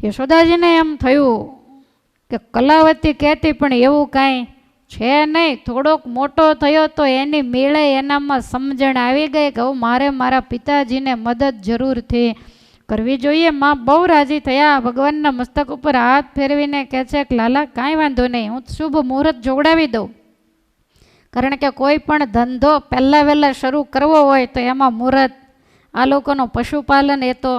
યશોદાજીને એમ થયું કે કલાવતી કહેતી પણ એવું કાંઈ છે નહીં. થોડોક મોટો થયો તો એની મેળે એનામાં સમજણ આવી ગઈ કે હું મારે મારા પિતાજીને મદદ જરૂરથી કરવી જોઈએ. માં બહુ રાજી થયા. ભગવાનના મસ્તક ઉપર હાથ ફેરવીને કહે છે કે લાલા કાંઈ વાંધો નહીં, હું શુભ મુહૂર્ત જોવડાવી દઉં. કારણ કે કોઈ પણ ધંધો પહેલાં વહેલા શરૂ કરવો હોય તો એમાં મુહૂર્ત, આ લોકોનો પશુપાલન એ તો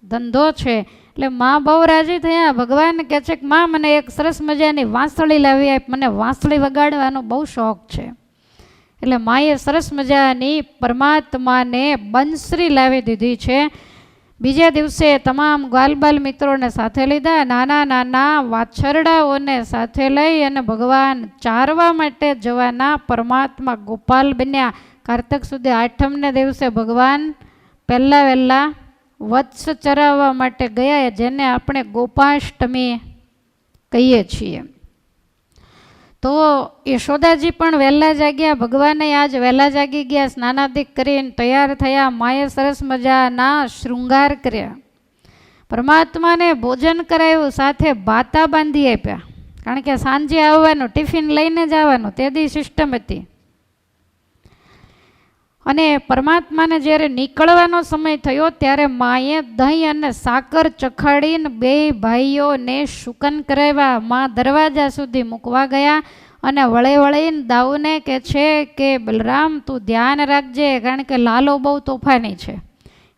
ધંધો છે. એટલે માં બહુ રાજી થયા. ભગવાન કહે છે કે માં મને એક સરસ મજાની વાંસળી લાવી આપ, મને વાંસળી વગાડવાનો બહુ શોખ છે. એટલે માએ સરસ મજાની પરમાત્માને બંસરી લાવી દીધી છે. બીજા દિવસે તમામ ગ્વાલબાલ મિત્રોને સાથે લીધા, નાના નાના વાછરડાઓને સાથે લઈ અને ભગવાન ચારવા માટે જવાના પરમાત્મા ગોપાલ બન્યા. કારતક સુધી આઠમને દિવસે ભગવાન પહેલાં વહેલા વત્સ ચરાવવા માટે ગયા, જેને આપણે ગોપાષ્ટમી કહીએ છીએ. તો યશોદાજી પણ વહેલા જાગ્યા, ભગવાને આજ વહેલા જાગી ગયા, સ્નાનાદિક કરીને તૈયાર થયા. માએ સરસ મજાના શૃંગાર કર્યા, પરમાત્માને ભોજન કરાવ્યું, સાથે બાતા બાંધી આપ્યા. કારણ કે સાંજે આવવાનું, ટિફિન લઈને જ આવવાનું, તે દી સિસ્ટમ હતી. અને પરમાત્માને જ્યારે નીકળવાનો સમય થયો ત્યારે માએ દહીં અને સાકર ચખાડીને બે ભાઈઓને શુકન કરાવ્યા. માં દરવાજા સુધી મૂકવા ગયા અને વળીને દાઉને કહે છે કે બલરામ તું ધ્યાન રાખજે, કારણ કે લાલો બહુ તોફાની છે.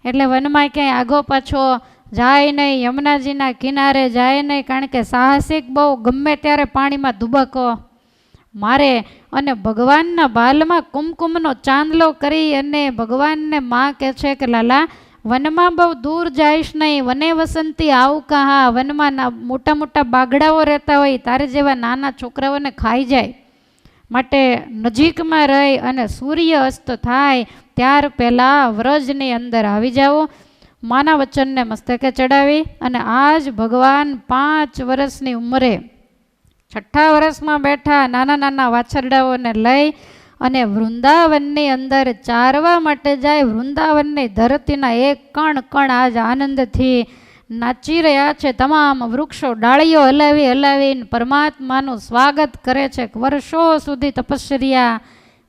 એટલે વનમાં ક્યાંય આગો પાછો જાય નહીં, યમુનાજીના કિનારે જાય નહીં, કારણ કે સાહસિક બહુ, ગમે ત્યારે પાણીમાં ધુબકો મારે. અને ભગવાનના બાલમાં કુમકુમનો ચાંદલો કરી અને ભગવાનને માં કહે છે કે લાલા વનમાં બહુ દૂર જઈશ નહીં, વને વસંતી આવું કહા, વનમાં મોટા મોટા બાગડાઓ રહેતા હોય, તારે જેવા નાના છોકરાઓને ખાઈ જાય, માટે નજીકમાં રહી અને સૂર્ય અસ્ત થાય ત્યાર પહેલાં વ્રજની અંદર આવી જાઓ. માના વચનને મસ્તકે ચડાવી અને આજ ભગવાન 5 વર્ષની ઉંમરે 6ઠ્ઠા વર્ષમાં બેઠા નાના નાના વાછરડાઓને લઈ અને વૃંદાવનની અંદર ચારવા માટે જાય. વૃંદાવનની ધરતીના એક કણ કણ આજ આનંદથી નાચી રહ્યા છે. તમામ વૃક્ષો ડાળીઓ હલાવી હલાવીને પરમાત્માનું સ્વાગત કરે છે. વર્ષો સુધી તપશ્ચર્યા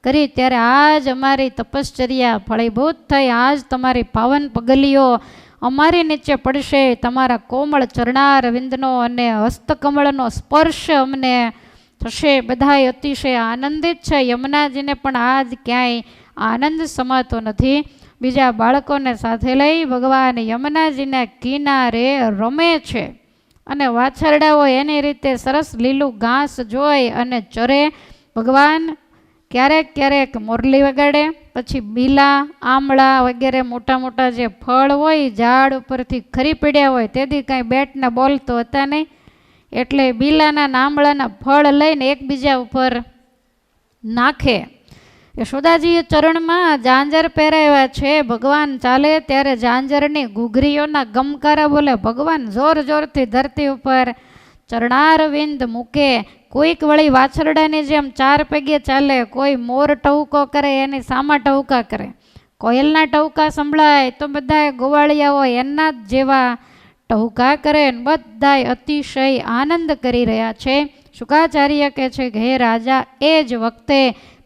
કરી, ત્યારે આજ અમારી તપશ્ચર્યા ફળીભૂત થઈ. આજ તમારી પાવન પગલીઓ અમારી નીચે પડશે, તમારા કોમળ ચરણારવિંદનો અને હસ્તકમળનો સ્પર્શ અમને થશે. બધાય અતિશય આનંદિત છે. યમુનાજીને પણ આજ ક્યાંય આનંદ સમાતો નથી. બીજા બાળકોને સાથે લઈ ભગવાન યમુનાજીના કિનારે રમે છે અને વાછરડાઓ એની રીતે સરસ લીલું ઘાસ જોઈ અને ચરે. ભગવાન ક્યારેક ક્યારેક મોરલી વગાડે, પછી બીલા, આમળા વગેરે મોટા મોટા જે ફળ હોય ઝાડ ઉપરથી ખરી પડ્યા હોય, તેથી કાંઈ બેટ ને બોલ તો હતા નહીં, એટલે બીલાના આમળાના ફળ લઈને એકબીજા ઉપર નાખે. યશોદાજીએ ચરણમાં ઝાંઝર પહેરાવ્યા છે. ભગવાન ચાલે ત્યારે ઝાંઝરની ઘૂઘરીઓના ગમકારા બોલે. ભગવાન જોર જોરથી ધરતી ઉપર ચરણારવિંદ મૂકે. કોઈક વળી વાછરડાની જેમ 4 પગે ચાલે, કોઈ મોર ટહુકો કરે એની સામા ટહુકા કરે, કોયલના ટહુકા સંભળાય તો બધાએ ગોવાળિયાઓ એના જ જેવા ટહુકા કરે. બધાય અતિશય આનંદ કરી રહ્યા છે. શુકાચાર્ય કહે છે કે હે રાજા, એ જ વખતે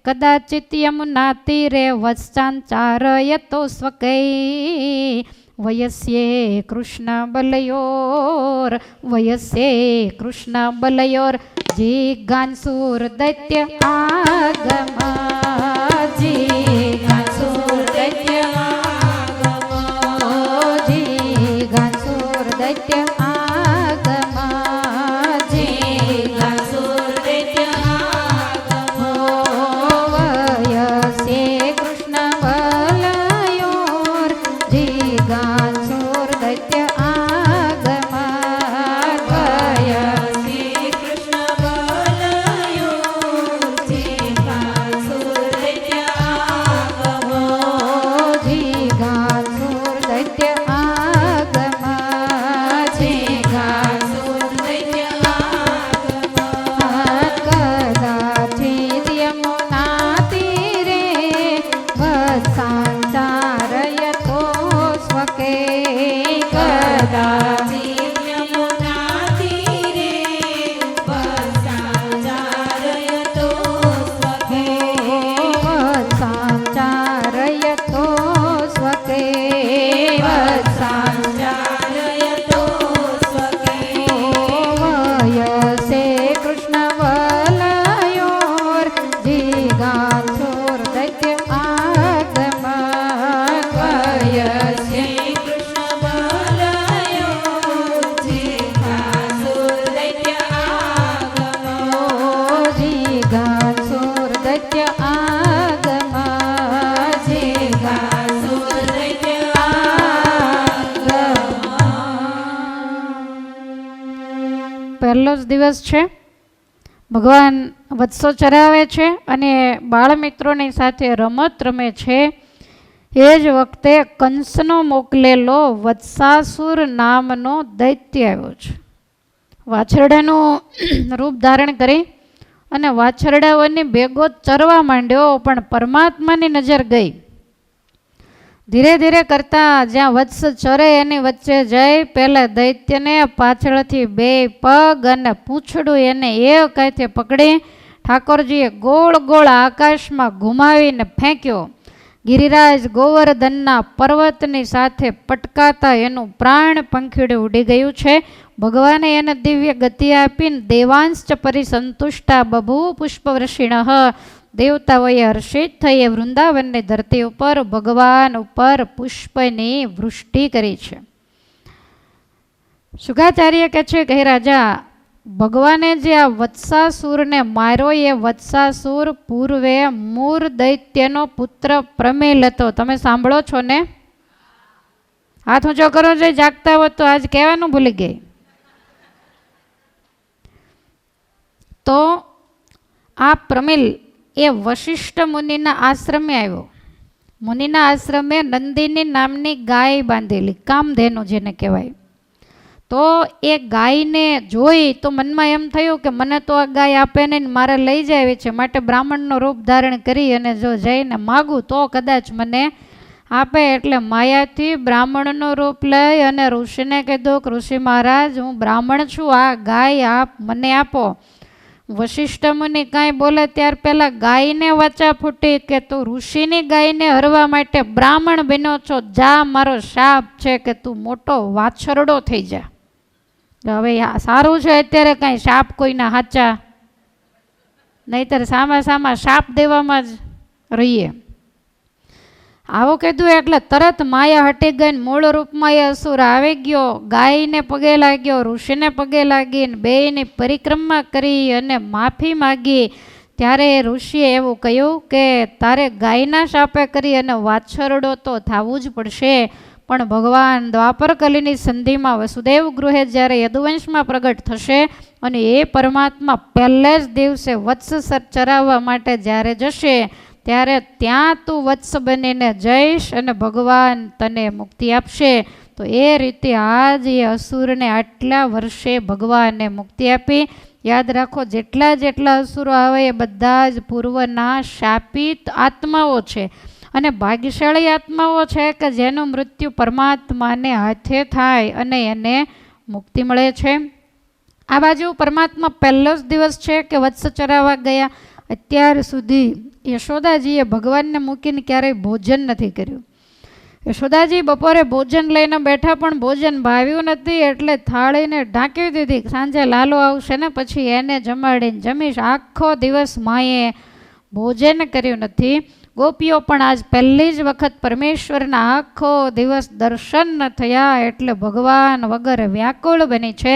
કદાચિત યમુના તીરે વત્સાંચારયતો સ્વકૈ વયસ્યે કૃષ્ણ બલયોર, વયસ્યે કૃષ્ણ બલયોર જીગાંસુર દૈત્ય આગમા, જીગાંસુર દૈત્ય આગમા, જીગાંસુર દૈત્ય આગમા, જીગાંસુર દૈત્ય આગમા, વયસ્યે કૃષ્ણ બલયોર જીગાંસુર દૈત્ય આગમા, પહેલો જ દિવસ છે. ભગવાન વત્સો ચરાવે છે અને બાળમિત્રોની સાથે રમત રમે છે. એ જ વખતે કંસનો મોકલેલો વત્સાસુર નામનો દૈત્ય આવ્યો છે. વાછરડાનું રૂપ ધારણ કરી અને વાછરડાઓની ભેગો ચરવા માંડ્યો, પણ પરમાત્માની નજર ગઈ. ધીરે ધીરે કરતા જ્યાં વત્સ ચરે એની વચ્ચે જઈ પહેલા દૈત્યને પાછળથી 2 પગ અને પૂંછડું એને એકાંતે પકડી ઠાકોરજીએ ગોળ ગોળ આકાશમાં ઘુમાવીને ફેંક્યો. ગિરિરાજ ગોવર્ધનના પર્વતની સાથે પટકાતા એનું પ્રાણ પંખીડું ઉડી ગયું છે. ભગવાને એને દિવ્ય ગતિ આપીને દેવાંશ પરિસંતુષ્ટા બભૂ પુષ્પવૃષિણઃ, દેવતાઓએ હર્ષિત થઈ વૃંદાવનની ધરતી ઉપર ભગવાન ઉપર પુષ્પની વૃષ્ટિ કરી છે. શુકાચાર્ય કહે છે કે હે રાજા, ભગવાને જે આ વત્સાસુરને માર્યો એ વત્સાસુર પૂર્વે મૂર દૈત્યનો પુત્ર પ્રમેલ હતો. તમે સાંભળો છો ને? હાથ ઊંચો કરો છો. જાગતા હો તો આજ કહેવાનું ભૂલી ગઈ. તો આ પ્રમેલ એ વશિષ્ઠ મુનિના આશ્રમે આવ્યો. મુનિના આશ્રમે નંદિની નામની ગાય બાંધેલી, કામધેનુ જેને કહેવાય. તો એ ગાયને જોઈ તો મનમાં એમ થયું કે મને તો આ ગાય આપે નહીં, મારે લઈ જાય છે, માટે બ્રાહ્મણનું રૂપ ધારણ કરી અને જો જઈને માગું તો કદાચ મને આપે. એટલે માયાથી બ્રાહ્મણનું રૂપ લઈ અને ઋષિને કીધું કે ઋષિ મહારાજ, હું બ્રાહ્મણ છું, આ ગાય મને આપો. વશિષ્ઠ મુનિ કાંઈ બોલે ત્યાર પહેલાં ગાયને વાચા ફૂટી કે તું ઋષિની ગાયને હરવા માટે બ્રાહ્મણ બન્યો છો, જા, મારો શાપ છે કે તું મોટો વાછરડો થઈ જા. હવે સારું છે અત્યારે કાંઈ શાપ કોઈના હાચા, નહીતર સામા શાપ દેવામાં જ રહીએ. આવું કીધું એટલે તરત માયા હટી ગઈ. મૂળ રૂપમાં એ અસુર આવી ગયો, ગાયને પગે લાગ્યો, ઋષિને પગે લાગીને બેયની પરિક્રમા કરી અને માફી માગી. ત્યારે ઋષિએ એવું કહ્યું કે તારે ગાયના શાપે કરી અને વાછરડો તો થવું જ પડશે. પણ ભગવાન દ્વાપરકલીની સંધિમાં વસુદેવ ગૃહે જ્યારે યદુવંશમાં પ્રગટ થશે અને એ પરમાત્મા પહેલે જ દિવસે વત્સ ચરાવવા માટે જ્યારે જશે ત્યારે ત્યાં તું વત્સ બનીને જઈશ અને ભગવાન તને મુક્તિ આપશે. તો એ રીતે આજ એ અસુરને આટલા વર્ષે ભગવાને મુક્તિ આપી. યાદ રાખો, જેટલા અસુરો આવે એ બધા જ પૂર્વના શાપિત આત્માઓ છે અને ભાગ્યશાળી આત્માઓ છે કે જેનું મૃત્યુ પરમાત્માને હાથે થાય અને એને મુક્તિ મળે છે. આ બાજુ પરમાત્મા પહેલો જ દિવસ છે કે વત્સ ચરાવવા ગયા. અત્યાર સુધી યશોદાજીએ ભગવાનને મૂકીને ક્યારેય ભોજન નથી કર્યું. યશોદાજી બપોરે ભોજન લઈને બેઠા પણ ભોજન ભાવ્યું નથી એટલે થાળીને ઢાંકી દીધી. સાંજે લાલો આવશે ને પછી એને જમાડીને જમીશ. આખો દિવસ માએ ભોજન કર્યું નથી. ગોપીઓ પણ આજ પહેલી જ વખત પરમેશ્વરના આખો દિવસ દર્શન ન થયા એટલે ભગવાન વગર વ્યાકુળ બની છે.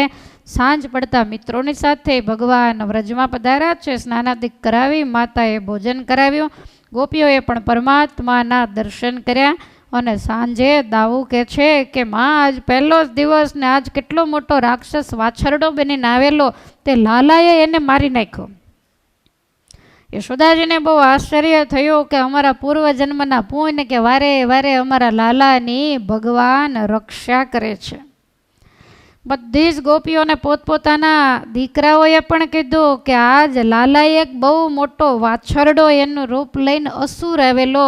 સાંજ પડતા મિત્રોની સાથે ભગવાન વ્રજમાં પધાર્યા છે. સ્નાનાદિક કરાવી માતાએ ભોજન કરાવ્યું. ગોપીઓએ પણ પરમાત્માના દર્શન કર્યા અને સાંજે દાવું કહે છે કે માં, આજ પહેલો જ દિવસ ને આજ કેટલો મોટો રાક્ષસ વાછરડો બનીને આવેલો, તે લાલાએ એને મારી નાખ્યો. યશોદાજીને બહુ આશ્ચર્ય થયું કે અમારા પૂર્વજન્મના પુણ્ય કે વારે વારે અમારા લાલાની ભગવાન રક્ષા કરે છે. બધી જ ગોપીઓને પોતપોતાના દીકરાઓએ પણ કીધું કે આજ લાલાએ એક બહુ મોટો વાછરડો એનું રૂપ લઈને અસુર આવેલો,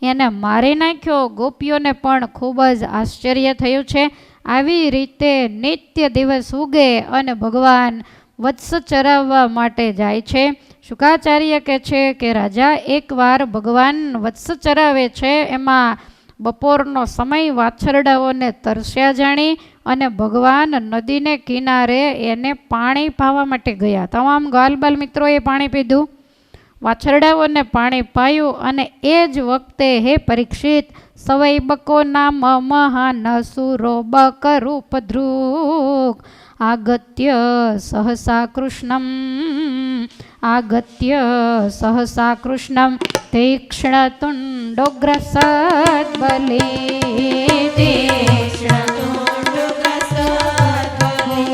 એને મારી નાખ્યો. ગોપીઓને પણ ખૂબ જ આશ્ચર્ય થયું છે. આવી રીતે નિત્ય દિવસ ઉગે અને ભગવાન વત્સ ચરાવવા માટે જાય છે. શુકાચાર્ય કહે છે કે રાજા, એકવાર ભગવાન વત્સ ચરાવે છે, એમાં બપોરનો સમય વાછરડાઓને તરસ્યા જાણી અને ભગવાન નદીને કિનારે એને પાણી પાવા માટે ગયા. તમામ ગ્વાલબાલ મિત્રોએ પાણી પીધું, વાછરડાઓને પાણી પાયું અને એ જ વખતે હે પરીક્ષિત, સવૈ બકો નામ મહાન સુરો બક રૂપ ધ્રુક આગત્ય સહસા કૃષ્ણમ તીક્ષ્ણ તુંડોગ્ર સદ્બલે તીક્ષ્ણ તુંડોગ્ર સદ્બલે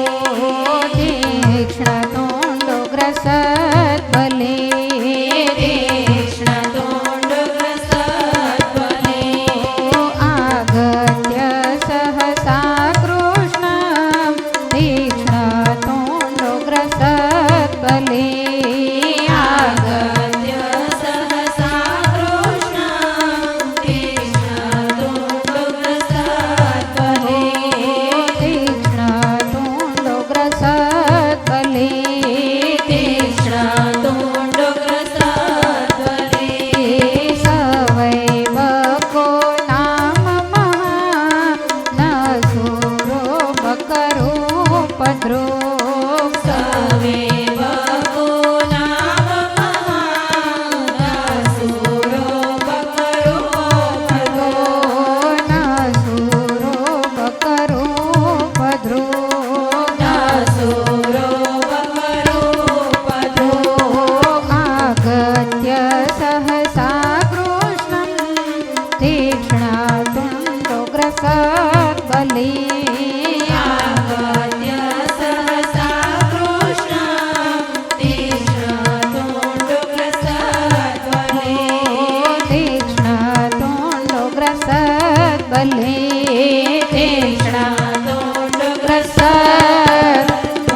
પ્રસાદ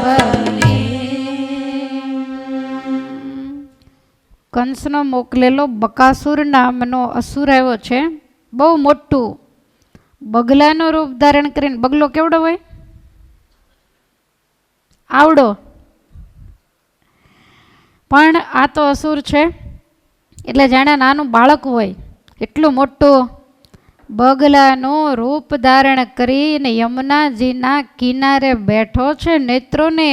બની. કંસનો મોકલેલો બકાસુર નામનો અસુર આવ્યો છે, બહુ મોટું બગલાનું રૂપ ધારણ કરીને. બગલો કેવડો હોય? આવડો. પણ આ તો અસુર છે એટલે જાણે નાનું બાળક હોય એટલું મોટું બગલાનું રૂપ ધારણ કરીને યમુનાજીના કિનારે બેઠો છે. નેત્રોને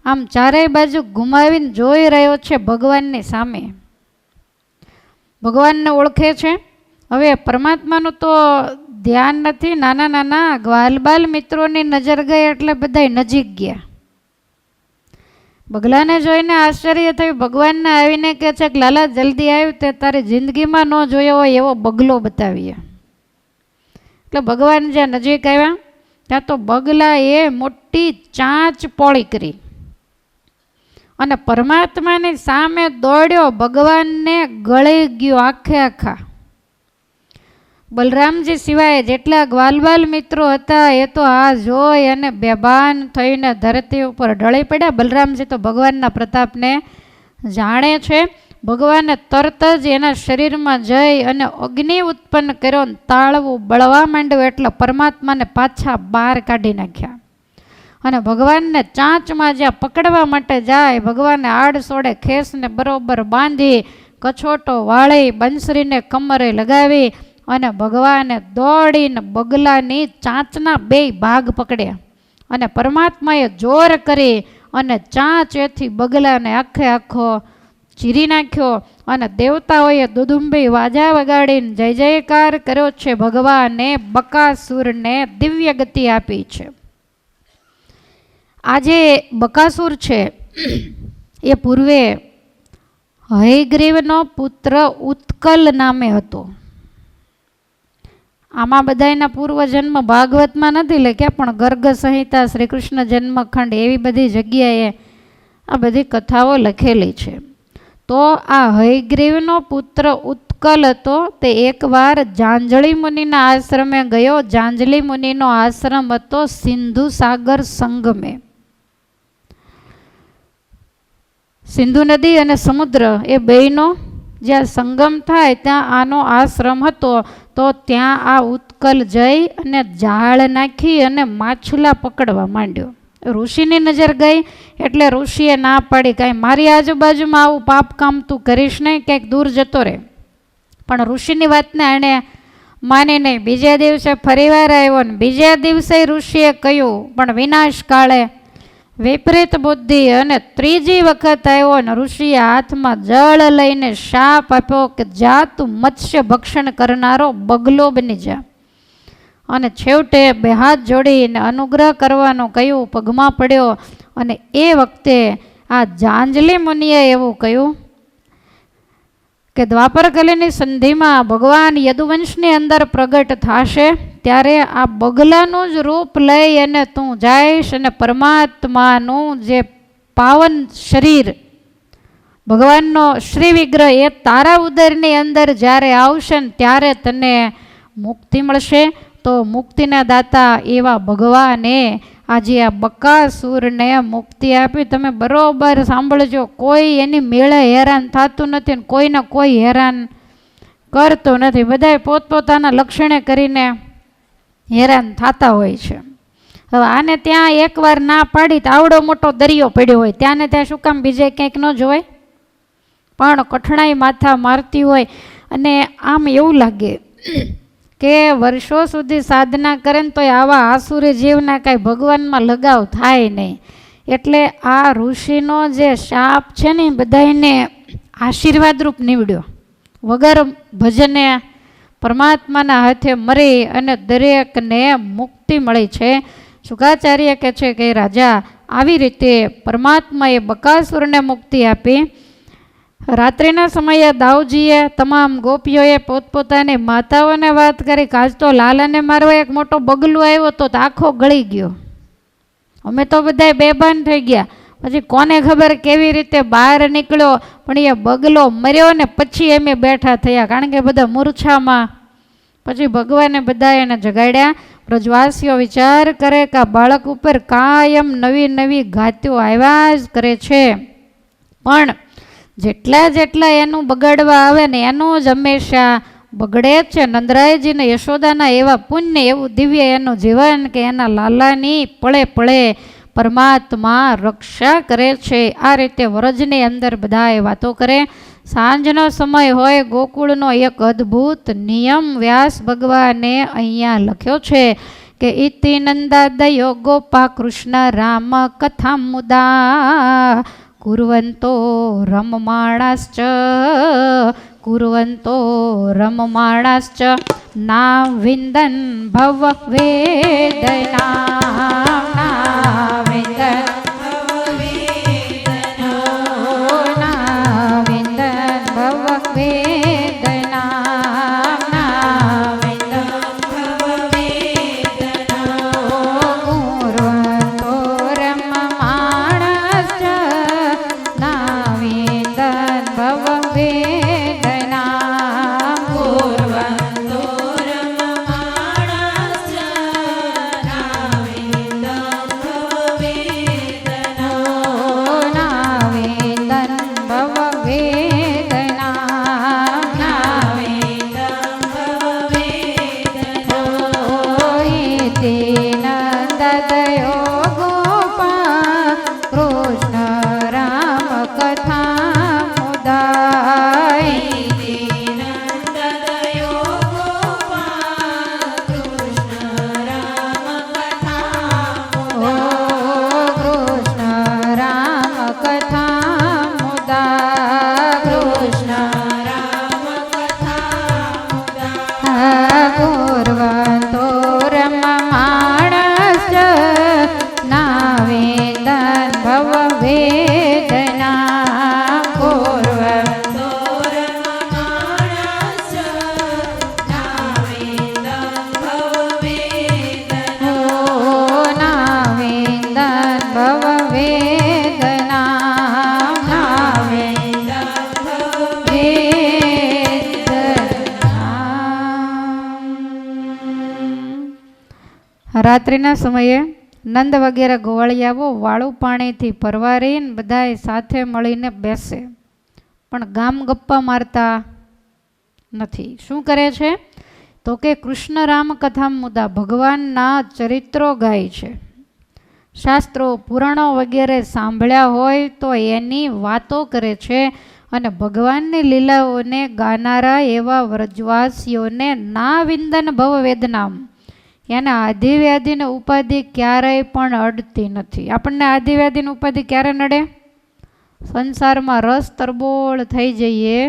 આમ ચારેય બાજુ ઘુમાવીને જોઈ રહ્યો છે ભગવાનની સામે. ભગવાનને ઓળખે છે. હવે પરમાત્માનું તો ધ્યાન નથી. નાના નાના ગ્વાલબાલ મિત્રોની નજર ગઈ એટલે બધાય નજીક ગયા. બગલાને જોઈને આશ્ચર્ય થયું. ભગવાનને આવીને કહે છે કે લાલા જલ્દી આવ્યું, તે તારી જિંદગીમાં ન જોયો હોય એવો બગલો બતાવીએ. એટલે ભગવાન જ્યાં નજીક આવ્યા ત્યાં તો બગલાએ મોટી ચાંચ પોળી કરી અને પરમાત્માની સામે દોડ્યો. ભગવાનને ગળી ગયો આખે આખા. બલરામજી સિવાય જેટલા ગ્વાલબાલ મિત્રો હતા એ તો આ જોઈ અને બેભાન થઈને ધરતી ઉપર ઢળી પડ્યા. બલરામજી તો ભગવાનના પ્રતાપને જાણે છે. ભગવાને તરત જ એના શરીરમાં જઈ અને અગ્નિ ઉત્પન્ન કર્યો. તાળવું બળવા માંડ્યું એટલે પરમાત્માને પાછા બહાર કાઢી નાખ્યા. અને ભગવાનને ચાંચમાં જ્યાં પકડવા માટે જાય, ભગવાને આડસોડે ખેસને બરોબર બાંધી, કછોટો વાળી, બંસરીને કમરે લગાવી અને ભગવાને દોડીને બગલાની ચાંચના 2 ભાગ પકડ્યા. અને પરમાત્માએ જોર કરી અને ચાંચેથી બગલાને આખે આખો ચીરી નાખ્યો. અને દેવતાઓએ દુદુંબી વાજા વગાડીને જય જયકાર કર્યો છે. ભગવાને બકાસુરને દિવ્ય ગતિ આપી છે. આજે બકાસુર છે એ પૂર્વે હયગ્રીવનો પુત્ર ઉત્કલ નામે હતો. આમાં બધાના પૂર્વજન્મ ભાગવતમાં નથી લખ્યા, પણ ગર્ગ સંહિતા, શ્રી કૃષ્ણ જન્મખંડ એવી બધી જગ્યાએ આ બધી કથાઓ લખેલી છે. તો આ હયગ્રીવનો પુત્ર ઉત્કલ હતો તે એકવાર જાંજલી મુનિના આશ્રમે ગયો. જાંજલી મુનિનો આશ્રમ હતો સિંધુ સાગર સંગમે. સિંધુ નદી અને સમુદ્ર એ બેયનો જ્યાં સંગમ થાય ત્યાં આનો આશ્રમ હતો. તો ત્યાં આ ઉત્કલ જઈ અને જાળ નાખી અને માછલા પકડવા માંડ્યો. ઋષિની નજર ગઈ એટલે ઋષિએ ના પાડી, કાંઈ મારી આજુબાજુમાં આવું પાપ કામ તું કરીશ નહીં, ક્યાંક દૂર જતો રહે. પણ ઋષિની વાતને એણે માની નહીં. બીજે દિવસે ફરીવાર આવ્યો ને બીજે દિવસે ઋષિએ કહ્યું, પણ વિનાશ કાળે વિપરીત બુદ્ધિ. અને ત્રીજી વખત આવ્યો ને ઋષિએ હાથમાં જળ લઈને શાપ આપ્યો કે જા તું મત્સ્ય ભક્ષણ કરનારો બગલો બની જા. અને છેવટે 2 હાથ જોડીને અનુગ્રહ કરવાનું કહ્યું, પગમાં પડ્યો. અને એ વખતે આ જાંજલી મુનિએ એવું કહ્યું કે દ્વાપરકલીની સંધિમાં ભગવાન યદુવંશની અંદર પ્રગટ થશે ત્યારે આ બગલાનું જ રૂપ લઈ અને તું જઈશ અને પરમાત્માનું જે પાવન શરીર ભગવાનનો શ્રી વિગ્રહ એ તારા ઉદરની અંદર જ્યારે આવશે ને ત્યારે તને મુક્તિ મળશે. તો મુક્તિના દાતા એવા ભગવાને આજે આ બકાસુરને મુક્તિ આપી. તમે બરોબર સાંભળજો, કોઈ એની મેળે હેરાન થતું નથી ને કોઈને કોઈ હેરાન કરતો નથી. બધાય પોતપોતાના લક્ષણે કરીને હેરાન થતા હોય છે. હવે આને ત્યાં એકવાર ના પાડી તો આવડો મોટો દરિયો પડ્યો હોય, ત્યાં ને ત્યાં શું કામ બીજે ક્યાંક ન જોવાય? પણ કઠણાઈ માથા મારતી હોય અને આમ એવું લાગે કે વર્ષો સુધી સાધના કરે ને તોય આવા આસુરી જીવના કાંઈ ભગવાનમાં લગાવ થાય નહીં. એટલે આ ઋષિનો જે શાપ છે ને બધાને આશીર્વાદરૂપ નીવડ્યો. વગર ભજને પરમાત્માના હાથે મરી અને દરેકને મુક્તિ મળી છે. શુકાચાર્ય કહે છે કે રાજા આવી રીતે પરમાત્માએ બકાસુરને મુક્તિ આપી. રાત્રિના સમયે દાઉજીએ તમામ ગોપીઓએ પોતપોતાની માતાઓને વાત કરી કે આજ તો લાલાને મારવા એક મોટો બગલો આવ્યો તો આખો ગળી ગયો. અમે તો બધા બેભાન થઈ ગયા. પછી કોને ખબર કેવી રીતે બહાર નીકળ્યો, પણ એ બગલો મર્યો ને પછી અમે બેઠા થયા, કારણ કે બધા મૂર્છામાં. પછી ભગવાને બધા એને જગાડ્યા. વ્રજવાસીઓ વિચાર કરે કે આ બાળક ઉપર કાયમ નવી નવી ગાતીઓ આવ્યા જ કરે છે, પણ જેટલા જેટલા એનું બગાડવા આવે ને એનું જ હંમેશા બગડે જ છે. નંદરાયજીને યશોદાના એવા પુણ્ય, એવું દિવ્ય એનું જીવન કે એના લાલાની પળે પળે પરમાત્મા રક્ષા કરે છે. આ રીતે વ્રજની અંદર બધાએ વાતો કરે. સાંજનો સમય હોય, ગોકુળનો એક અદ્ભુત નિયમ વ્યાસ ભગવાને અહીંયા લખ્યો છે કે ઇતિ નંદાદયો ગોપા કૃષ્ણ રામ કથા મુદા કુર્વંતો રમમાણાશ્ચ કુર્વંતો રમમાણાશ્ચ ના વિંદન ભવ વેદના વિંદન રાત્રિના સમયે નંદ વગેરે ગોવાળિયાઓ વાળું પાણીથી પરવારીને બધાએ સાથે મળીને બેસે, પણ ગામ ગપ્પા મારતા નથી. શું કરે છે તો કે કૃષ્ણ રામ કથા મુદ્દા ભગવાનના ચરિત્રો ગાય છે. શાસ્ત્રો પુરાણો વગેરે સાંભળ્યા હોય તો એની વાતો કરે છે અને ભગવાનની લીલાઓને ગાનારા એવા વ્રજવાસીઓને ના વિંદન ભવ વેદનામ, એને આધિવ્યાધિને ઉપાધિ ક્યારેય પણ અડતી નથી. આપણને આધિવ્યાધિની ઉપાધિ ક્યારે નડે? સંસારમાં રસ તરબોળ થઈ જઈએ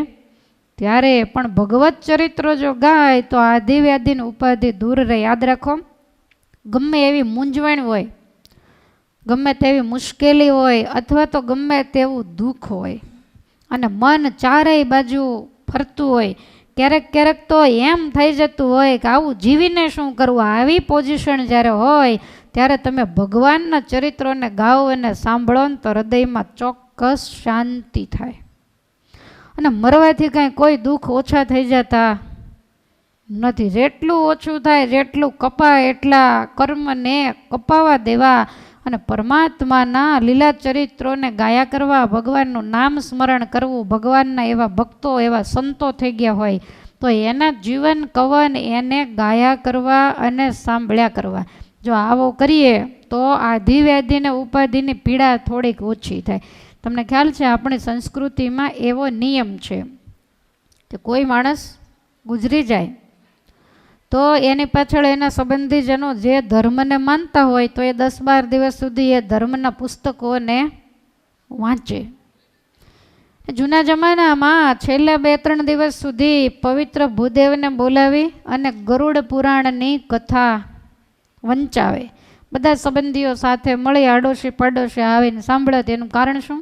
ત્યારે. પણ ભગવત ચરિત્રો જો ગાય તો આધિવ્યાધિની ઉપાધિ દૂર રહે. યાદ રાખો, ગમે એવી મૂંઝવણ હોય, ગમે તેવી મુશ્કેલી હોય, અથવા તો ગમે તેવું દુઃખ હોય અને મન ચારેય બાજુ ફરતું હોય, ક્યારેક ક્યારેક તો એમ થઈ જતું હોય કે આવું જીવીને શું કરવું. આવી પોઝિશન જ્યારે હોય ત્યારે તમે ભગવાનના ચરિત્રોને ગાઓ અને સાંભળો ને તો હૃદયમાં ચોક્કસ શાંતિ થાય. અને મરવાથી કાંઈ કોઈ દુઃખ ઓછા થઈ જતા નથી. જેટલું ઓછું થાય, જેટલું કપાય એટલા કર્મને કપાવા દેવા અને પરમાત્માના લીલા ચરિત્રોને ગાયા કરવા, ભગવાનનું નામ સ્મરણ કરવું. ભગવાનના એવા ભક્તો, એવા સંતો થઈ ગયા હોય તો એના જીવન કવન એને ગાયા કરવા અને સાંભળ્યા કરવા. જો આવો કરીએ તો આધિવ્યાધિને ઉપાધિની પીડા થોડીક ઓછી થાય. તમને ખ્યાલ છે આપણી સંસ્કૃતિમાં એવો નિયમ છે કે કોઈ માણસ ગુજરી જાય તો એની પાછળ એના સંબંધીજનો જે ધર્મને માનતા હોય તો એ 10-12 દિવસ સુધી એ ધર્મના પુસ્તકોને વાંચે. જૂના જમાનામાં છેલ્લા 2-3 દિવસ સુધી પવિત્ર ભૂદેવને બોલાવી અને ગરુડ પુરાણની કથા વંચાવે. બધા સંબંધીઓ સાથે મળી આડોશી પાડોશી આવીને સાંભળે. એનું કારણ શું?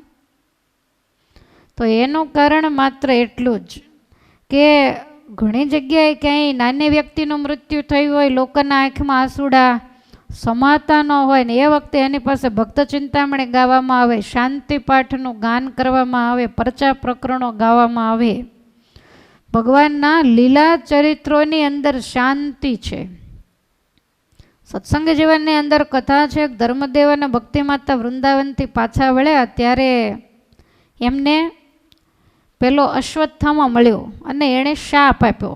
તો એનું કારણ માત્ર એટલું જ કે ઘણી જગ્યાએ ક્યાંય નાની વ્યક્તિનું મૃત્યુ થયું હોય, લોકોના આંખમાં આંસુડા સમાતા ન હોય ને એ વખતે એની પાસે ભક્ત ચિંતામણી ગાવામાં આવે, શાંતિ પાઠનું ગાન કરવામાં આવે, પરચા પ્રકરણો ગાવામાં આવે. ભગવાનના લીલા ચરિત્રોની અંદર શાંતિ છે. સત્સંગ જીવનની અંદર કથા છે, ધર્મદેવ અને ભક્તિ માતા વૃંદાવનથી પાછા વળ્યા ત્યારે એમને પેલો અશ્વત્થામા મળ્યો અને એણે શાપ આપ્યો.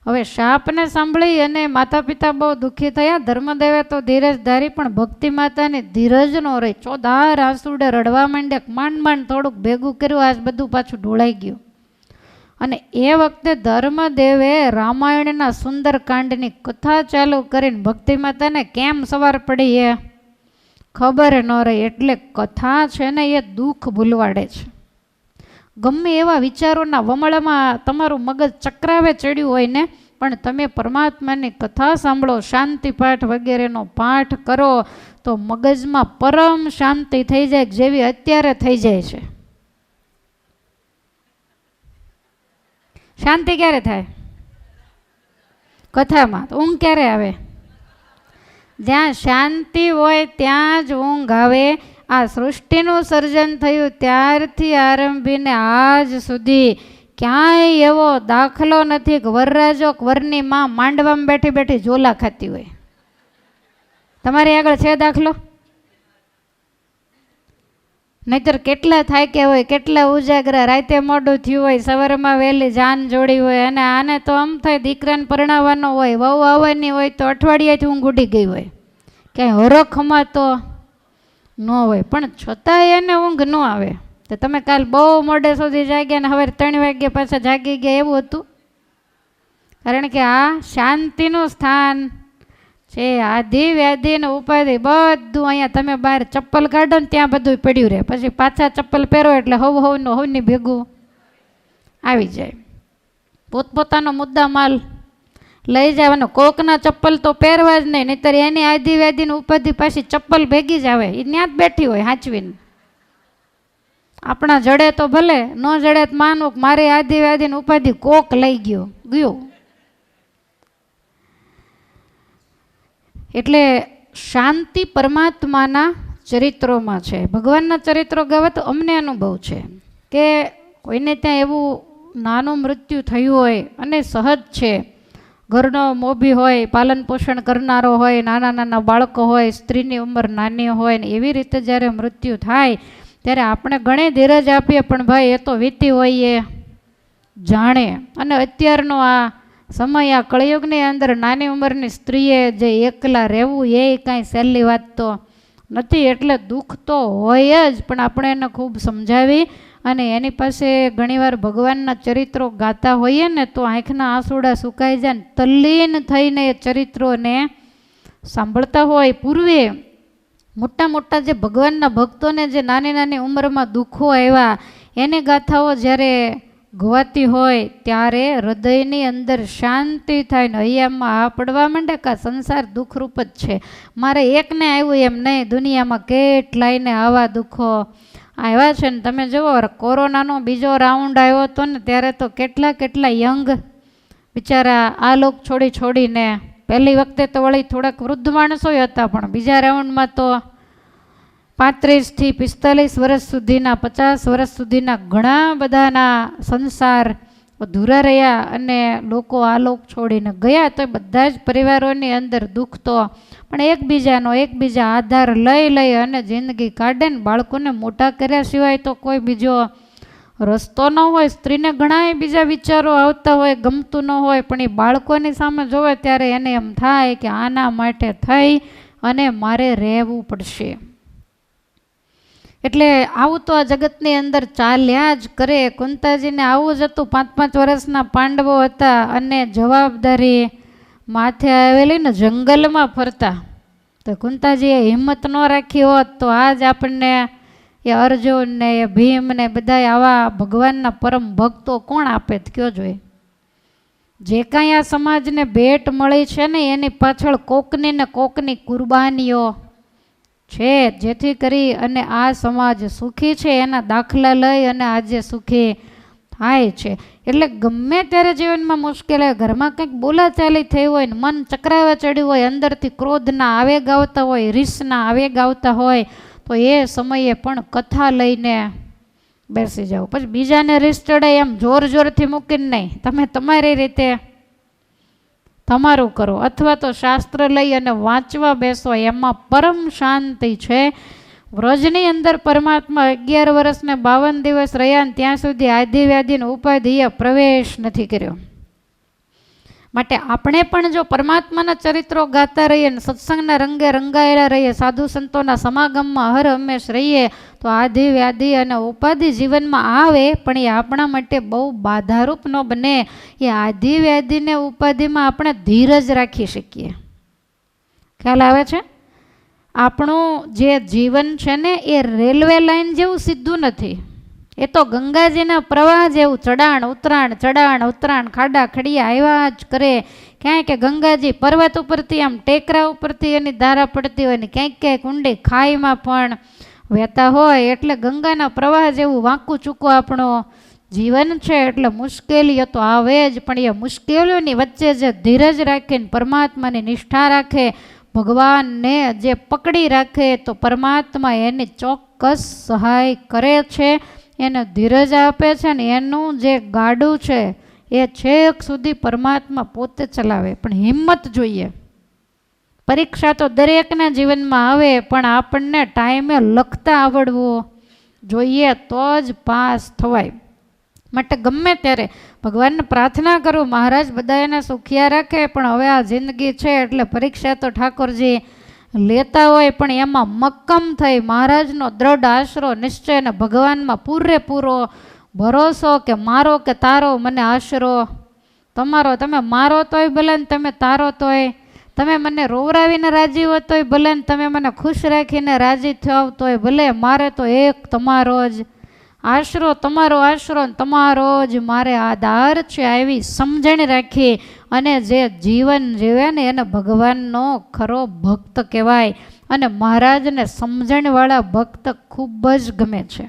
હવે શાપને સાંભળી અને માતા પિતા બહુ દુઃખી થયા. ધર્મદેવે તો ધીરજ ધારી, પણ ભક્તિ માતાની ધીરજ નો રહી. ચોધાર આંસુડે રડવા માંડ્યા. માંડ માંડ થોડુંક ભેગું કર્યું, આ બધું પાછું ઢોળાઈ ગયું. અને એ વખતે ધર્મદેવે રામાયણના સુંદરકાંડની કથા ચાલુ કરીને ભક્તિ માતાને કેમ સવાર પડી એ ખબર ન રહી. એટલે કથા છે ને એ દુઃખ ભૂલવાડે છે. ગમે એવા વિચારોના વમળમાં તમારું મગજ ચક્રાવે ચડ્યું હોય ને, પણ તમે પરમાત્માની કથા સાંભળો, શાંતિ પાઠ વગેરેનો પાઠ કરો તો મગજમાં પરમ શાંતિ થઈ જાય, જેવી અત્યારે થઈ જાય છે. શાંતિ ક્યારે થાય? કથામાં. ઊંઘ ક્યારે આવે? જ્યાં શાંતિ હોય ત્યાં જ ઊંઘ આવે. આ સૃષ્ટિનું સર્જન થયું ત્યારથી આરંભીને આજ સુધી ક્યાંય એવો દાખલો નથી કે વરરાજો વરની માં માંડવામાં બેઠી બેઠી ઝોલા ખાતી હોય. તમારી આગળ છે દાખલો? નહીતર કેટલા થાક્યા હોય, કેટલા ઉજાગરા, રાતે મોડું થયું હોય, સવારમાં વહેલી જાન જોડી હોય. અને આને તો આમ થાય દીકરાને પરણાવવાનો હોય, વહુ આવવાની હોય તો અઠવાડિયાથી ઊંઘ ઉડી ગઈ હોય, ક્યાંય હરખમાં તો ન હોય, પણ છતાંય એને ઊંઘ ન આવે. તો તમે કાલ બહુ મોડે સુધી જાગ્યા ને હવે 3 વાગ્યા પાછા જાગી ગયા, એવું હતું? કારણ કે આ શાંતિનું સ્થાન છે. આધિ વ્યાધિ ને ઉપાધિ બધું અહીંયા તમે બહાર ચપ્પલ કાઢો ને ત્યાં બધું પડ્યું રહે. પછી પાછા ચપ્પલ પહેરો એટલે હવની ભેગું આવી જાય. પોતપોતાનો મુદ્દા માલ લઈ જવાનો. કોકના ચપ્પલ તો પહેરવા જ નહીં, નહીતર એની આધિ વ્યાધિ ને ઉપાધિ પાછી ચપ્પલ ભેગી જ આવે, એ ત્યાં જ બેઠી હોય હાંચવીને. આપણા જડે તો ભલે, ન જડે તો માનવું કે મારી આધિ વ્યાધિ ને ઉપાધિ કોક લઈ ગયો. એટલે શાંતિ પરમાત્માના ચરિત્રોમાં છે. ભગવાનના ચરિત્રો ગાવા તો અમને અનુભવ છે કે કોઈને ત્યાં એવું નાનું મૃત્યુ થયું હોય અને સહજ છે, ઘરનો મોભી હોય, પાલન પોષણ કરનારો હોય, નાના નાના બાળકો હોય, સ્ત્રીની ઉંમર નાની હોય ને એવી રીતે જ્યારે મૃત્યુ થાય ત્યારે આપણે ઘણી ધીરજ આપીએ, પણ ભાઈ એ તો વીતી હોય એ જાણે. અને અત્યારનો આ સમય, આ કળિયુગની અંદર નાની ઉંમરની સ્ત્રીએ જે એકલા રહેવું એ કાંઈ સહેલી વાત તો નથી. એટલે દુઃખ તો હોય જ, પણ આપણે એને ખૂબ સમજાવી અને એની પાસે ઘણીવાર ભગવાનના ચરિત્રો ગાતા હોઈએ ને તો આંખના આંસુડા સુકાઈ જાય ને તલ્લીન થઈને એ ચરિત્રોને સાંભળતા હોય. પૂર્વે મોટા મોટા જે ભગવાનના ભક્તોને જે નાની નાની ઉંમરમાં દુઃખો આવ્યા એની ગાથાઓ જ્યારે ગવાતી હોય ત્યારે હૃદયની અંદર શાંતિ થાય ને હૈયામાં આ પડવા માંડે કે સંસાર દુઃખરૂપ જ છે. મારે એકને આવ્યું એમ નહીં, દુનિયામાં કેટલાયને આવા દુઃખો આવ્યા છે. ને તમે જુઓ, કોરોનાનો બીજો રાઉન્ડ આવ્યો હતો ને ત્યારે તો કેટલા યંગ બિચારા આ લોક છોડીને, પહેલી વખતે તો વળી થોડાક વૃદ્ધ માણસો હતા, પણ બીજા રાઉન્ડમાં તો 35 થી 45 વર્ષ સુધીના, 50 વર્ષ સુધીના ઘણા બધાના સંસાર અધૂરા રહ્યા અને લોકો આ લોક છોડીને ગયા. તો બધા જ પરિવારોની અંદર દુઃખ તો, પણ એકબીજા આધાર લઈ અને જિંદગી કાઢે ને બાળકોને મોટા કર્યા સિવાય તો કોઈ બીજો રસ્તો ન હોય. સ્ત્રીને ઘણા બીજા વિચારો આવતા હોય, ગમતું ન હોય, પણ એ બાળકોની સામે જોવે ત્યારે એને એમ થાય કે આના માટે થઈ અને મારે રહેવું પડશે. એટલે આવું તો આ જગતની અંદર ચાલ્યા જ કરે. કુંતાજીને આવું જ હતું. 5-5 વર્ષના પાંડવો હતા અને જવાબદારી માથે આવેલી ને જંગલમાં ફરતા. તો કુંતાજીએ હિંમત ન રાખી હોત તો આજ આપણને એ અર્જુન ને એ ભીમ ને બધા આવા ભગવાનના પરમ ભક્તો કોણ આપે કયો જોઈએ? જે કાંઈ આ સમાજને ભેટ મળી છે ને એની પાછળ કોકની ને કોકની કુરબાનીઓ છે, જેથી કરી અને આ સમાજ સુખી છે. એના દાખલા લઈ અને આજે સુખી થાય છે. એટલે ગમે ત્યારે જીવનમાં મુશ્કેલી, ઘરમાં કંઈક બોલાચાલી થઈ હોય ને મન ચક્રાવા ચડ્યું હોય, અંદરથી ક્રોધના આવેગ આવતા હોય, રીસના આવેગ આવતા હોય, તો એ સમયે પણ કથા લઈને બેસી જાઓ. પછી બીજાને રીસ ચડે એમ જોરથી મૂકીને નહીં, તમે તમારી રીતે તમારું કરો, અથવા તો શાસ્ત્ર લઈ અને વાંચવા બેસો, એમાં પરમ શાંતિ છે. વ્રજની અંદર પરમાત્મા 11 વર્ષ ને 52 દિવસ રહ્યા, ત્યાં સુધી આધિવ્યાધિને ઉપાધિએ પ્રવેશ નથી કર્યો. માટે આપણે પણ જો પરમાત્માના ચરિત્રો ગાતા રહીએ ને સત્સંગના રંગે રંગાયેલા રહીએ, સાધુ સંતોના સમાગમમાં હર હંમેશ રહીએ, તો આધિ વ્યાધિ અને ઉપાધિ જીવનમાં આવે પણ એ આપણા માટે બહુ બાધારૂપ ન બને. એ આધિ વ્યાધિને ઉપાધિમાં આપણે ધીરજ રાખી શકીએ. ખ્યાલ આવે છે? આપણું જે જીવન છે ને એ રેલવે લાઈન જેવું સીધું નથી. એ તો ગંગાજીના પ્રવાહ જેવું ચડાણ ઉતરાણ ખાડા ખડિયા આવ્યા જ કરે. ક્યાંય કે ગંગાજી પર્વત ઉપરથી આમ ટેકરા ઉપરથી એની ધારા પડતી હોય ને ક્યાંક ઊંડી ખાઈમાં પણ વહેતા હોય. એટલે ગંગાના પ્રવાહ જેવું વાંકું ચૂકું આપણો જીવન છે. એટલે મુશ્કેલીઓ તો આવે જ, પણ એ મુશ્કેલીઓની વચ્ચે જે ધીરજ રાખીને પરમાત્માની નિષ્ઠા રાખે, ભગવાનને જે પકડી રાખે, તો પરમાત્મા એની ચોક્કસ સહાય કરે છે, એને ધીરજ આપે છે ને એનું જે ગાડું છે એ છેક સુધી પરમાત્મા પોતે ચલાવે. પણ હિંમત જોઈએ. પરીક્ષા તો દરેકના જીવનમાં આવે, પણ આપણને ટાઈમે લખતા આવડવું જોઈએ તો જ પાસ થવાય. માટે ગમે ત્યારે ભગવાનને પ્રાર્થના કરું, મહારાજ બધા એને સુખિયા રાખે, પણ હવે આ જિંદગી છે એટલે પરીક્ષા તો ઠાકોરજી લેતા હોય, પણ એમાં મક્કમ થઈ મહારાજનો દ્રઢ આશરો નિશ્ચય ને ભગવાનમાં પૂરેપૂરો ભરોસો કે મારો કે તારો મને આશરો તમારો. તમે મારો તોય ભલે ને તમે તારો તોય, તમે મને રોવરાવીને રાજી હો તોય ભલે ને તમે મને ખુશ રાખીને રાજી થાવ તોય ભલે, મારે તો એક તમારો જ આશરો, તમારો આશરો તમારો જ મારે આધાર છે. આવી સમજણ રાખી અને જે જીવન જીવે ને એને ભગવાનનો ખરો ભક્ત કહેવાય. અને મહારાજને સમજણવાળા ભક્ત ખૂબ જ ગમે છે.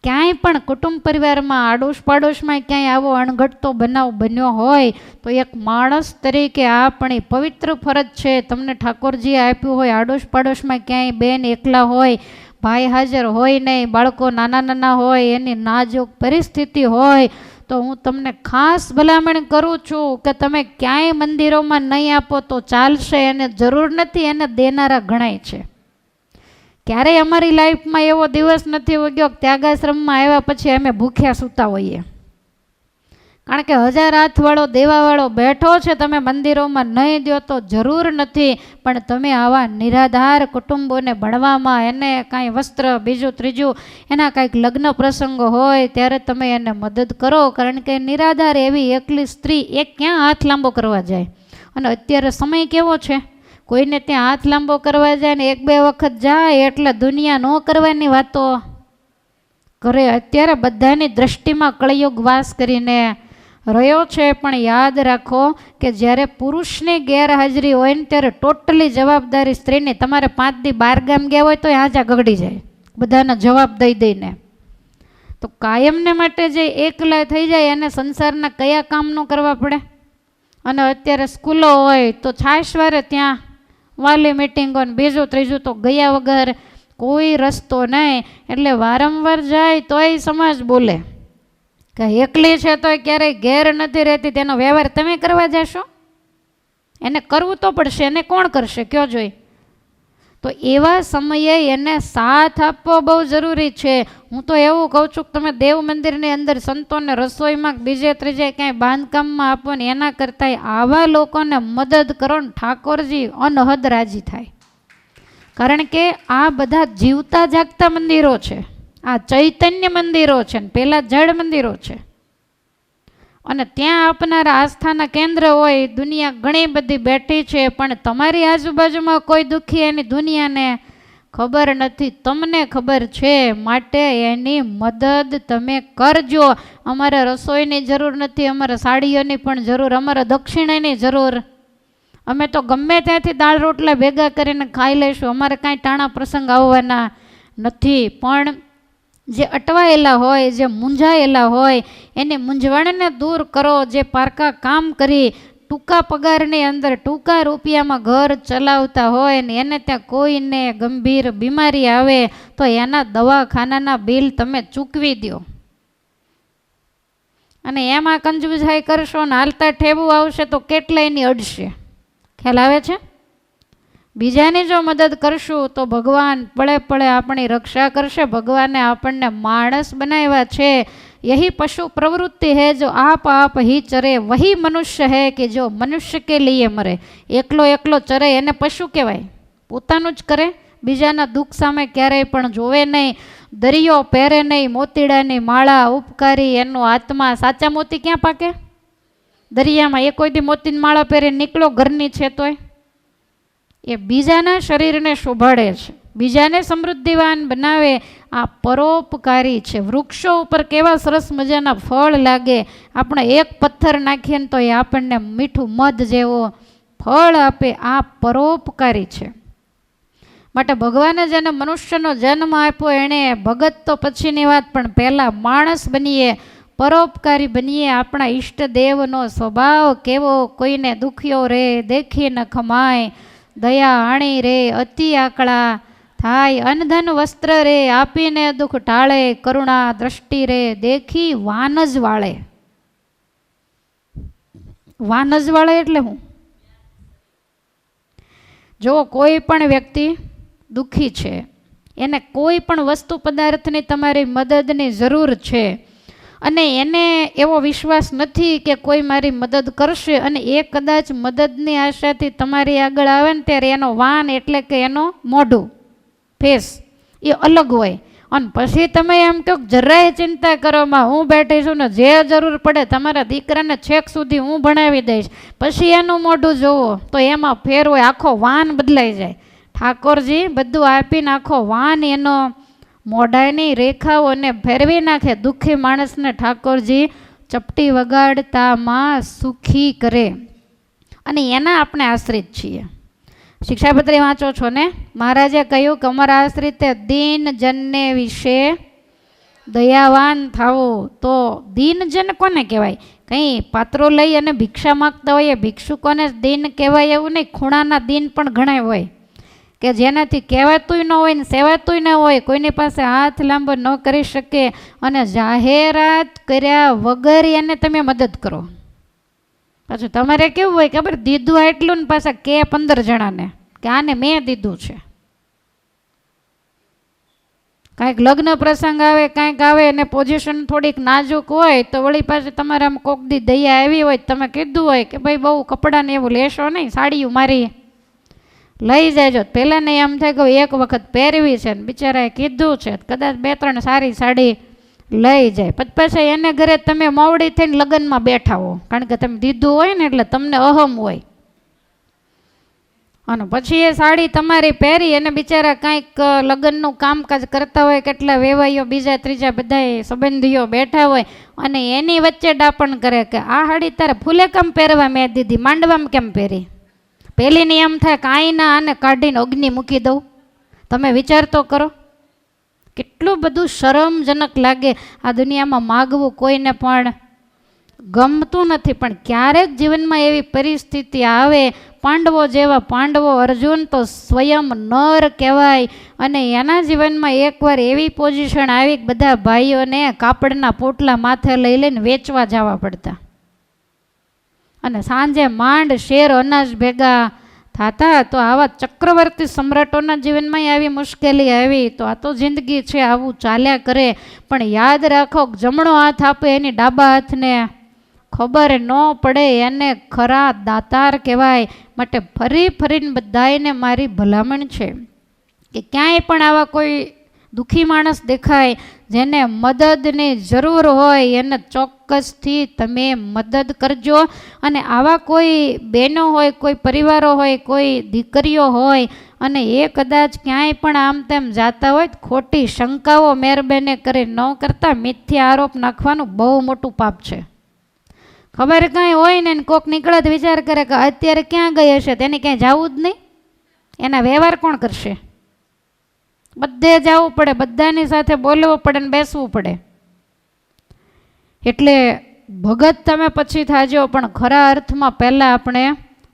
ક્યાંય પણ કુટુંબ પરિવારમાં આડોશ પાડોશમાં ક્યાંય આવો અણઘડતો બનાવ બન્યો હોય તો એક માણસ તરીકે આપણી પવિત્ર ફરજ છે. તમને ઠાકોરજીએ આપ્યું હોય, આડોશ પાડોશમાં ક્યાંય બેન એકલા હોય, ભાઈ હાજર હોય નહીં, બાળકો નાના હોય, એની નાજુક પરિસ્થિતિ હોય, તો હું તમને ખાસ ભલામણ કરું છું કે તમે ક્યાંય મંદિરોમાં નહીં આપો તો ચાલશે. એને જરૂર નથી, એને દેનારા ગણાય છે. ક્યારેય અમારી લાઈફમાં એવો દિવસ નથી ઉગ્યો ત્યાગાશ્રમમાં આવ્યા પછી અમે ભૂખ્યા સૂતા હોઈએ. કારણ કે 1000 હાથવાળો દેવાવાળો બેઠો છે, તમે મંદિરોમાં નહીં દો તો જરૂર નથી, પણ તમે આવા નિરાધાર કુટુંબોને ભણવામાં, એને કાંઈ વસ્ત્ર બીજું ત્રીજું, એના કાંઈક લગ્ન પ્રસંગો હોય ત્યારે તમે એને મદદ કરો. કારણ કે નિરાધાર એવી એકલી સ્ત્રી એ ક્યાં હાથ લાંબો કરવા જાય? અને અત્યારે સમય કેવો છે, કોઈને ત્યાં હાથ લાંબો કરવા જાય ને 1-2 વખત જાય એટલે દુનિયા ન કરવાની વાતો કરે. અત્યારે બધાની દ્રષ્ટિમાં કળિયુગ વાસ કરીને રહ્યો છે. પણ યાદ રાખો કે જ્યારે પુરુષની ગેરહાજરી હોય ને ત્યારે ટોટલી જવાબદારી સ્ત્રીની. તમારે 5 દી 12 ગામ ગયા હોય તો હાજા ગગડી જાય બધાના જવાબ દઈ દઈને. તો કાયમને માટે જે એકલા થઈ જાય એને સંસારના કયા કામ ન કરવા પડે? અને અત્યારે સ્કૂલો હોય તો છાશવારે ત્યાં વાલી મિટિંગો ને બીજું ત્રીજું, તો ગયા વગર કોઈ રસ્તો નહીં. એટલે વારંવાર જાય તોય સમાજ બોલે કે એકલી છે તો ક્યારેય ઘેર નથી રહેતી, તેનો વ્યવહાર તમે કરવા જશો? એને કરવું તો પડશે, એને કોણ કરશે કયો જોઈ? તો એવા સમયે એને સાથ આપવો બહુ જરૂરી છે. હું તો એવું કહું છું કે તમે દેવ મંદિરની અંદર સંતોને રસોઈમાં બીજે ત્રીજે ક્યાંય બાંધકામમાં આપો ને એના કરતાં આવા લોકોને મદદ કરો ને ઠાકોરજી અનહદ રાજી થાય. કારણ કે આ બધા જીવતા જાગતા મંદિરો છે, આ ચૈતન્ય મંદિરો છે ને પેલા જળ મંદિરો છે. અને ત્યાં આપનારા આસ્થાના કેન્દ્ર હોય. દુનિયા ઘણી બધી બેઠી છે, પણ તમારી આજુબાજુમાં કોઈ દુઃખી એની દુનિયાને ખબર નથી, તમને ખબર છે. માટે એની મદદ તમે કરજો. અમારે રસોઈની જરૂર નથી, અમારે સાડીઓની પણ જરૂર, અમારે દક્ષિણાની જરૂર. અમે તો ગમે ત્યાંથી દાળ રોટલા ભેગા કરીને ખાઈ લઈશું, અમારે કાંઈ ટાણા પ્રસંગ આવવાના નથી. પણ જે અટવાયેલા હોય, જે મૂંઝાયેલા હોય, એની મૂંઝવણને દૂર કરો. જે પારકા કામ કરી ટૂંકા પગારની અંદર ટૂંકા રૂપિયામાં ઘર ચલાવતા હોય ને એને ત્યાં કોઈને ગંભીર બીમારી આવે તો એના દવાખાનાના બિલ તમે ચૂકવી દો. અને એમાં કંજૂસાઈ કરશો ને હાલતા ઠેબું આવશે તો કેટલાયની અડશે. ખ્યાલ આવે છે? બીજાની જો મદદ કરશું તો ભગવાન પળે પળે આપણી રક્ષા કરશે. ભગવાને આપણને માણસ બનાવ્યા છે. यही पशु प्रवृत्ति है जो आप ही चरे वही मनुष्य है कि जो मनुष्य के लिए मरे. એકલો એકલો ચરે એને પશુ કહેવાય. પોતાનું જ કરે, બીજાના દુઃખ સામે ક્યારેય પણ જોવે નહીં, દરિયો પહેરે નહીં, મોતીડાની માળા ઉપકારી એનો આત્મા. સાચા મોતી ક્યાં પાકે? દરિયામાં. એ કોઈ દી મોતીની માળા પહેરે નીકળો ઘરની છે તોય એ બીજાના શરીરને શોભાડે છે, બીજાને સમૃદ્ધિવાન બનાવે. આ પરોપકારી છે. વૃક્ષો ઉપર કેવા સરસ મજાના ફળ લાગે. આપણે એક પથ્થર નાખીએ ને તો એ આપણને મીઠું મધ જેવો ફળ આપે. આ પરોપકારી છે. માટે ભગવાને જેને મનુષ્યનો જન્મ આપ્યો એણે ભગત તો પછીની વાત, પણ પહેલાં માણસ બનીએ, પરોપકારી બનીએ. આપણા ઈષ્ટદેવનો સ્વભાવ કેવો? કોઈને દુખ્યો રે દેખી ન ખમાય, દયા આણી રે અતિ આકળા થાય, અનધન વસ્ત્ર રે આપીને દુઃખ ટાળે, કરુણા દ્રષ્ટિ રે દેખી વાનજ વાળે. વાનજ વાળે એટલે હું? જો કોઈ પણ વ્યક્તિ દુઃખી છે, એને કોઈ પણ વસ્તુ પદાર્થની તમારી મદદની જરૂર છે અને એને એવો વિશ્વાસ નથી કે કોઈ મારી મદદ કરશે, અને એ કદાચ મદદની આશાથી તમારી આગળ આવે ને ત્યારે એનો વાન એટલે કે એનો મોઢું, ફેસ એ અલગ હોય. અને પછી તમે એમ કહો જરાય ચિંતા કરવામાં, હું બેઠી છું ને જે જરૂર પડે તમારા દીકરાને છેક સુધી હું ભણાવી દઈશ, પછી એનું મોઢું જોવો તો એમાં ફેર હોય, આખો વાન બદલાઈ જાય. ઠાકોરજી બધું આપીને આખો વાન એનો મોઢાની રેખાઓને ફેરવી નાખે. દુઃખી માણસને ઠાકોરજી ચપટી વગાડતામાં સુખી કરે, અને એના આપણે આશ્રિત છીએ. શિક્ષાપત્રી વાંચો છો ને? મહારાજે કહ્યું કે અમારા આશ્રિતે દીનજનને વિશે દયાવાન થાવો. તો દીનજન કોને કહેવાય? કંઈ પાત્રો લઈ અને ભિક્ષા માગતા હોય ભિક્ષુકોને દીન કહેવાય એવું નહીં. ખૂણાના દીન પણ ઘણા હોય કે જેનાથી કહેવાતુંય ન હોય ને સેવાતુંય ન હોય, કોઈની પાસે હાથ લાંબો ન કરી શકે, અને જાહેરાત કર્યા વગર એને તમે મદદ કરો. પાછું તમારે કેવું હોય ખબર? દીધું એટલું ને પાછા કે 15 જણાને કે આને મેં દીધું છે. કાંઈક લગ્ન પ્રસંગ આવે, કાંઈક આવે અને પોઝિશન થોડીક નાજુક હોય તો વળી પાછી તમારે આમ કોક દી દયા આવી હોય, તમે કીધું હોય કે ભાઈ બહુ કપડાને એવું લેશો નહીં, સાડીયું મારી લઈ જાયજો. પહેલાંને એમ થાય કે એક વખત પહેરવી છે ને બિચારાએ કીધું છે, કદાચ 2-3 સારી સાડી લઈ જાય. પછી એને ઘરે તમે મોવડી થઈને લગ્નમાં બેઠા હો, કારણ કે તમે દીધું હોય ને એટલે તમને અહમ હોય, અને પછી એ સાડી તમારી પહેરી અને બિચારા કાંઈક લગ્નનું કામકાજ કરતા હોય, કેટલા વેવાઈઓ બીજા ત્રીજા બધા સંબંધીઓ બેઠા હોય, અને એની વચ્ચે ડાપણ કરે કે આ સાડી તારે ફૂલે કેમ પહેરવા મેં દીધી, માંડવામાં કેમ પહેરી? પહેલીને એમ થાય કે આઈને આને કાઢીને અગ્નિ મૂકી દઉં. તમે વિચાર તો કરો, કેટલું બધું શરમજનક લાગે. આ દુનિયામાં માગવું કોઈને પણ ગમતું નથી, પણ ક્યારેક જીવનમાં એવી પરિસ્થિતિ આવે, પાંડવો જેવા પાંડવો, અર્જુન તો સ્વયં નર કહેવાય, અને એના જીવનમાં એકવાર એવી પોઝિશન આવી કે બધા ભાઈઓને કાપડના પોટલા માથે લઈ લઈને વેચવા જવા પડતા, અને સાંજે માંડ શેર અનાજ ભેગા થતા. તો આવા ચક્રવર્તી સમ્રાટોના જીવનમાં આવી મુશ્કેલી આવી, તો આ તો જિંદગી છે, આવું ચાલ્યા કરે. પણ યાદ રાખો, જમણો હાથ આપે એની ડાબા હાથને ખબર ન પડે, એને ખરા દાતાર કહેવાય. માટે ફરી ફરીને બધાને મારી ભલામણ છે કે ક્યાંય પણ આવા કોઈ દુઃખી માણસ દેખાય, જેને મદદની જરૂર હોય, એને ચોક્કસથી તમે મદદ કરજો. અને આવા કોઈ બહેનો હોય, કોઈ પરિવારો હોય, કોઈ દીકરીઓ હોય, અને એ કદાચ ક્યાંય પણ આમ તેમ જાતા હોય, ખોટી શંકાઓ મહેરબાની કરી ન કરતા. મિથ્યા આરોપ નાખવાનું બહુ મોટું પાપ છે. ખબર કાંઈ હોય ને કોક નીકળે તો વિચાર કરે કે અત્યારે ક્યાં ગઈ હશે, તેને ક્યાંય જવું જ નહીં, એના વ્યવહાર કોણ કરશે? બધે જવું પડે, બધાની સાથે બોલવું પડે ને બેસવું પડે. એટલે ભગત તમે પછી થાજો, પણ ખરા અર્થમાં પહેલાં આપણે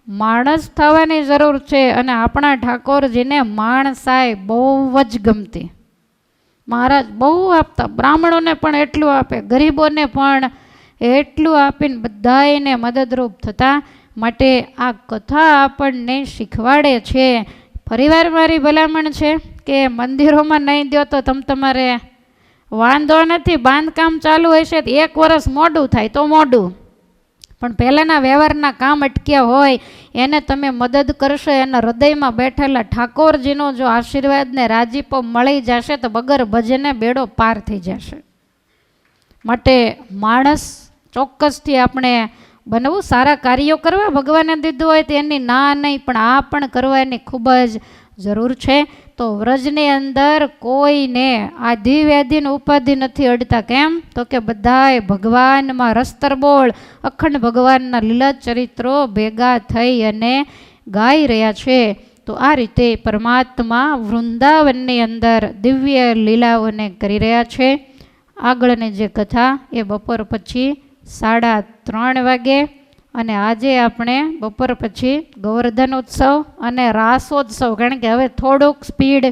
માણસ થવાની જરૂર છે. અને આપણા ઠાકોરજીને માણસાઈ બહુ જ ગમતી. મહારાજ બહુ આપતા, બ્રાહ્મણોને પણ એટલું આપે, ગરીબોને પણ એટલું આપીને બધાને મદદરૂપ થતા. માટે આ કથા આપણને શીખવાડે છે. ફરીવાર મારી ભલામણ છે કે મંદિરોમાં નહીં દો તો તમારે વાંધો નથી, બાંધકામ ચાલુ હશે તો 1 વર્ષ મોડું થાય તો મોડું, પણ પહેલાંના વ્યવહારના કામ અટક્યા હોય એને તમે મદદ કરશો, એના હૃદયમાં બેઠેલા ઠાકોરજીનો જો આશીર્વાદને રાજીપો મળી જશે તો બગર ભજને બેડો પાર થઈ જશે. માટે માણસ ચોક્કસથી આપણે બનવું, સારા કાર્યો કરવા ભગવાને દીધું હોય તો એની ના નહીં, પણ આ પણ કરવાની ખૂબ જ જરૂર છે. તો વ્રજની અંદર કોઈને આધિ વ્યાધિને ઉપાધિ નથી અડતા. કેમ? તો કે બધાય ભગવાનમાં રસ્તરબોળ અખંડ ભગવાનના લીલા ચરિત્રો ભેગા થઈ અને ગાઈ રહ્યા છે. તો આ રીતે પરમાત્મા વૃંદાવનની અંદર દિવ્ય લીલાઓને કરી રહ્યા છે. આગળની જે કથા એ બપોર પછી 3:30 વાગે, અને આજે આપણે બપોર પછી ગોવર્ધન ઉત્સવ અને રાસોત્સવ, કારણ કે હવે થોડુંક સ્પીડ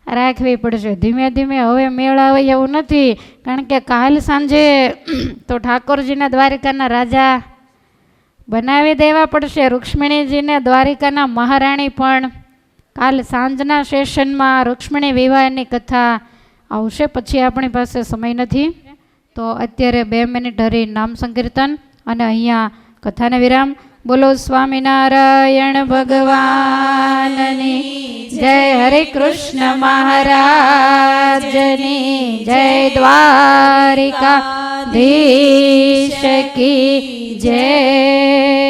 રાખવી પડશે, ધીમે ધીમે હવે મેળ આવે એવું નથી. કારણ કે કાલ સાંજે તો ઠાકોરજીના દ્વારિકાના રાજા બનાવી દેવા પડશે, રૂક્ષ્મણીજીને દ્વારિકાના મહારાણી પણ કાલ સાંજના સેશનમાં રૂક્ષ્મણી વિવાહની કથા આવશે. પછી આપણી પાસે સમય નથી, તો અત્યારે 2 મિનિટ હરી નામ સંકીર્તન અને અહીંયા કથાને વિરામ. બોલો સ્વામિનારાયણ ભગવાનની જય, હરે કૃષ્ણ મહારાજની જય, દ્વારિકાધીશ કી જય.